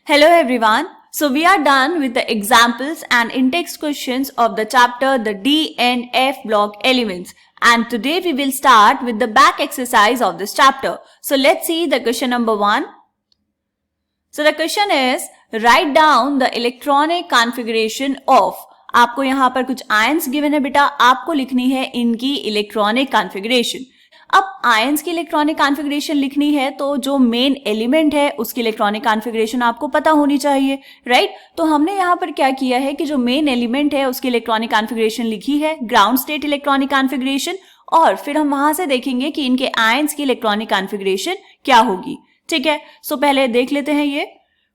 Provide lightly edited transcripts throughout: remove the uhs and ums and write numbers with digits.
Hello everyone. So we are done with the examples and in-text questions of the chapter the D and F block elements. And today we will start with the back exercise of this chapter. So let's see the question number 1. So the question is, write down the electronic configuration of. आपको यहाँ पर कुछ ions given है बेटा, आपको लिखनी है इनकी इलेक्ट्रॉनिक कॉन्फ़िगरेशन. अब आयन्स की इलेक्ट्रॉनिक कॉन्फ़िगरेशन लिखनी है तो जो मेन एलिमेंट है उसकी इलेक्ट्रॉनिक कॉन्फ़िगरेशन आपको पता होनी चाहिए, राइट? तो हमने यहाँ पर क्या किया है कि जो मेन एलिमेंट है उसकी इलेक्ट्रॉनिक कॉन्फ़िगरेशन लिखी है, ग्राउंड स्टेट इलेक्ट्रॉनिक कॉन्फ़िगरेशन, और फिर हम वहां से देखेंगे कि इनके आयन्स की इलेक्ट्रॉनिक कॉन्फ़िगरेशन क्या होगी. ठीक है, सो पहले देख लेते हैं. ये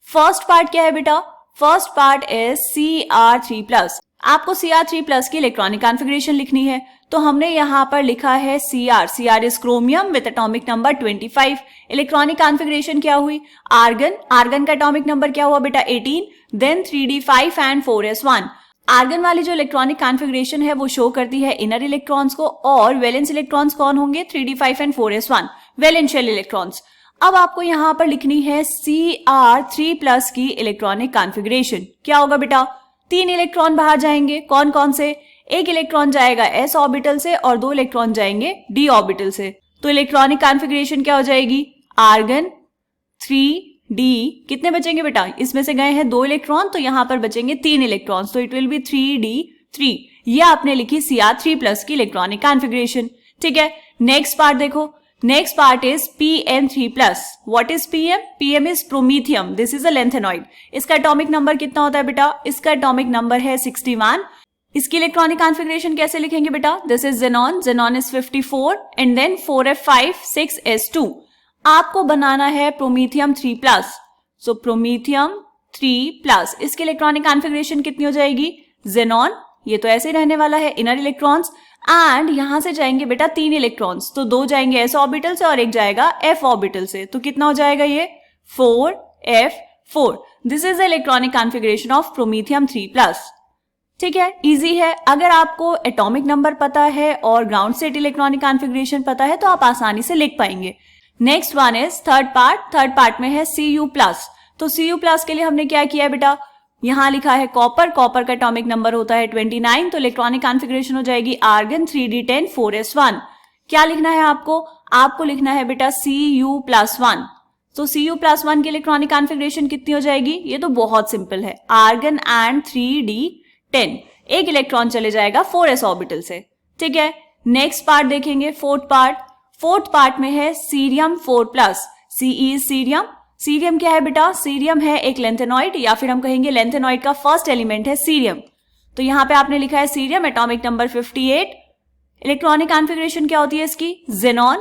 फर्स्ट पार्ट क्या है बेटा? First part is Cr3+. आपको Cr3+ की इलेक्ट्रॉनिक कॉन्फ़िगरेशन लिखनी है, तो हमने यहाँ पर लिखा है Cr is chromium with atomic number 25. Electronic configuration क्या हुई? आर्गन का एटॉमिक नंबर क्या हुआ बेटा? 18. Then 3d5 and 4s1. Argon वाली जो इलेक्ट्रॉनिक कॉन्फ़िगरेशन है वो शो करती है इनर इलेक्ट्रॉन्स को, और वैलेंस इलेक्ट्रॉन्स कौन होंगे? 3d5 and 4s1 वैलेंशियल electrons. अब आपको यहाँ पर लिखनी है Cr3+ की इलेक्ट्रॉनिक कॉन्फ़िगरेशन. क्या होगा बेटा? 3 इलेक्ट्रॉन बाहर जाएंगे. कौन कौन से? एक इलेक्ट्रॉन जाएगा s ऑर्बिटल से और 2 इलेक्ट्रॉन जाएंगे d ऑर्बिटल से. तो इलेक्ट्रॉनिक कॉन्फ़िगरेशन क्या हो जाएगी? Argon 3d. कितने बचेंगे बेटा? इसमें से गए हैं 2 इलेक्ट्रॉन, तो यहाँ पर बचेंगे 3 इलेक्ट्रॉन, तो इट विल बी 3d3. ये आपने लिखी Cr3+ की इलेक्ट्रॉनिक कॉन्फ़िगरेशन. ठीक है, नेक्स्ट पार्ट देखो. Next part is Pn3+. What is Pm? Pm is promethium. This is a lanthanoid. इसका एटॉमिक नंबर कितना होता है बेटा? इसका एटॉमिक नंबर है 61. इसकी इलेक्ट्रॉनिक कॉन्फ़िगरेशन कैसे लिखेंगे बेटा? This is xenon is 54 and then 4f5 6s2. आपको बनाना है प्रोमीथियम 3+. सो प्रोमीथियम 3+. इसकी इलेक्ट्रॉनिक कॉन्फ़िगरेशन कितनी हो जाएगी? जेनॉन, ये तो ऐसे ही रहने वाला है, इनर इलेक्ट्रॉन्स, एंड यहां से जाएंगे बेटा 3 इलेक्ट्रॉन्स, तो 2 जाएंगे s ऑर्बिटल से और 1 जाएगा f ऑर्बिटल से. तो कितना हो जाएगा ये? 4f4. This is the electronic configuration of promethium 3+. ठीक है, इजी है. अगर आपको एटॉमिक नंबर पता है और ग्राउंड स्टेट इलेक्ट्रॉनिक कॉन्फ़िगरेशन पता है तो आप आसानी से लिख पाएंगे. Next one is third part. Third part में है Cu+. तो Cu+ के लिए हमने क्या किया है बेटा? यहां लिखा है कॉपर का एटॉमिक नंबर होता है 29, तो इलेक्ट्रॉनिक कॉन्फ़िगरेशन हो जाएगी आर्गन 3d10 4s1. क्या लिखना है आपको? आपको लिखना है बेटा Cu+1. तो Cu+1 की इलेक्ट्रॉनिक कॉन्फ़िगरेशन कितनी हो जाएगी? ये तो बहुत सिंपल है, आर्गन एंड 3d10. एक इलेक्ट्रॉन चले जाएगा 4s ऑर्बिटल से. ठीक है, नेक्स्ट पार्ट देखेंगे. फोर्थ पार्ट में है cerium 4+. Ce is cerium. Cerium क्या है बेटा? सीरियम है एक लेंथेनॉइड, या फिर हम कहेंगे लेंथेनॉइड का फर्स्ट एलिमेंट है सीरियम. तो यहाँ पे आपने लिखा है cerium, atomic number 58. Electronic configuration क्या होती है इसकी? Xenon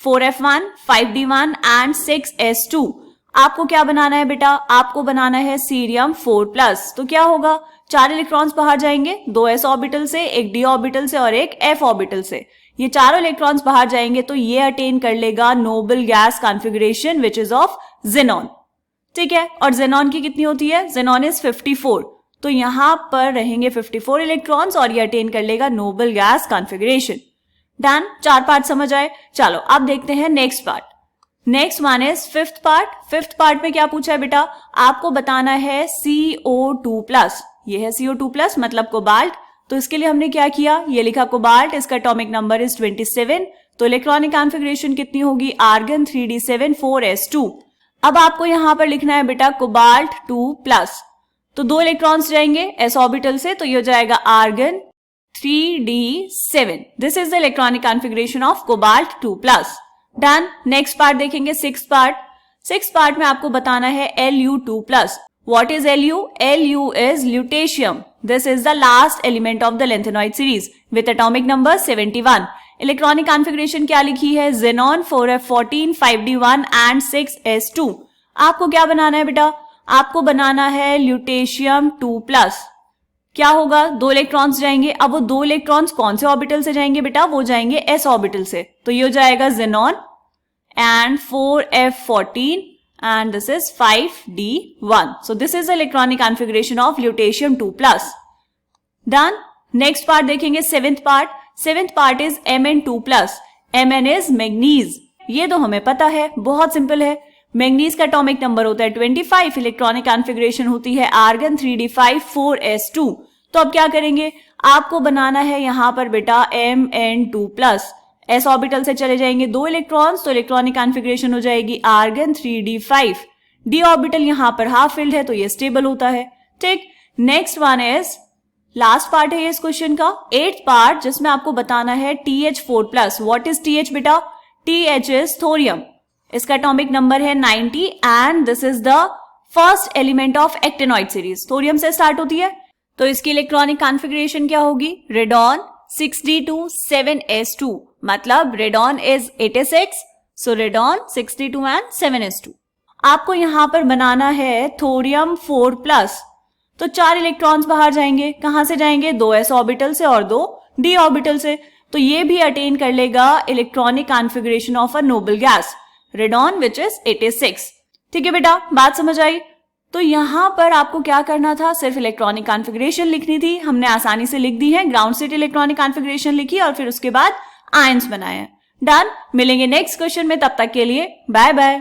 4f1 5d1 and 6s2. आपको क्या बनाना है बेटा? आपको बनाना है सीरियम 4+. तो क्या होगा? 4 इलेक्ट्रॉन्स बाहर जाएंगे, 2 s ऑर्बिटल से, एक d ऑर्बिटल से और एक f ऑर्बिटल से. ये चारों इलेक्ट्रॉन्स बाहर जाएंगे तो ये अटेन कर लेगा noble gas configuration which is of xenon. ठीक है, और जेनॉन की कितनी होती है? Xenon is 54. तो यहां पर रहेंगे 54 इलेक्ट्रॉन्स और ये अटेन कर लेगा noble gas configuration. Done. 4 part समझ आए? चलो अब देखते हैं next part. Next one is fifth part. Fifth part में क्या पूछा है बेटा? आपको बताना है CO2+. ये है CO2+, मतलब कोबाल्ट. तो इसके लिए हमने क्या किया? ये लिखा कोबाल्ट, इसका एटॉमिक नंबर इज 27. तो इलेक्ट्रॉनिक कॉन्फ़िगरेशन कितनी होगी? Argon 3d7 4s2. अब आपको यहां पर लिखना है बेटा कोबाल्ट 2+. तो 2 इलेक्ट्रॉन्स जाएंगे s ऑर्बिटल से, तो ये हो जाएगा argon 3d7. This is the electronic configuration of cobalt 2+. Done. Next part देखेंगे, सिक्स्थ पार्ट. सिक्स्थ पार्ट में आपको बताना है Lu2+. What is Lu? Lu is lutetium. This is the last element of the lanthanide series with atomic number 71. Electronic configuration क्या लिखी है? Xenon 4f14 5d1 and 6s2. आपको क्या बनाना है बेटा? आपको बनाना है ल्यूटेशियम 2+. क्या होगा? 2 इलेक्ट्रॉन्स जाएंगे. अब वो 2 इलेक्ट्रॉन्स कौन से ऑर्बिटल से जाएंगे बेटा? वो जाएंगे s ऑर्बिटल से. तो ये हो जाएगा xenon and 4f14 and this is 5d1. So this is the electronic configuration of lutetium 2+. Done. Next part देखेंगे, seventh part. Seventh part is Mn2+. Mn is manganese. ये तो हमें पता है, बहुत सिंपल है. मैंगनीज का एटॉमिक नंबर होता है 25, इलेक्ट्रॉनिक कॉन्फ़िगरेशन होती है आर्गन 3d5 4s2। तो अब क्या करेंगे, आपको बनाना है यहां पर बेटा Mn2+, s ऑर्बिटल से चले जाएंगे 2 इलेक्ट्रॉन्स, तो इलेक्ट्रॉनिक कॉन्फ़िगरेशन हो जाएगी आर्गन 3d5, d ऑर्बिटल यहां पर हाफ फिल्ड है तो ये स्टेबल होता है। ठीक, next one is last part है इस क्वेश्चन का 8th पार्ट, जिसमें आपको बताना है TH4+। व्हाट इज TH बेटा? TH इज थोरियम, इसका एटॉमिक नंबर है 90 and this is the first element of actinoid series, thorium से स्टार्ट होती है। तो इसकी इलेक्ट्रॉनिक कॉन्फ़िगरेशन क्या होगी? रेडॉन 6d2 7s2, मतलब radon is 86, so radon 6d2 and 7s2। आपको यहां पर बनाना है थोरियम 4+, तो 4 इलेक्ट्रॉन्स बाहर जाएंगे, कहां से जाएंगे? 2s ऑर्बिटल से और 2 d ऑर्बिटल से, तो ये भी अटेन कर लेगा electronic configuration of a noble gas radon which is 86। ठीक है बेटा, बात समझ आई? तो यहां पर आपको क्या करना था, सिर्फ इलेक्ट्रॉनिक कॉन्फ़िगरेशन लिखनी थी, हमने आसानी से लिख दी है। ग्राउंड स्टेट इलेक्ट्रॉनिक कॉन्फ़िगरेशन लिखी और फिर उसके बाद आयंस बनाए। डन, मिलेंगे नेक्स्ट क्वेश्चन में, तब तक के लिए बाय बाय।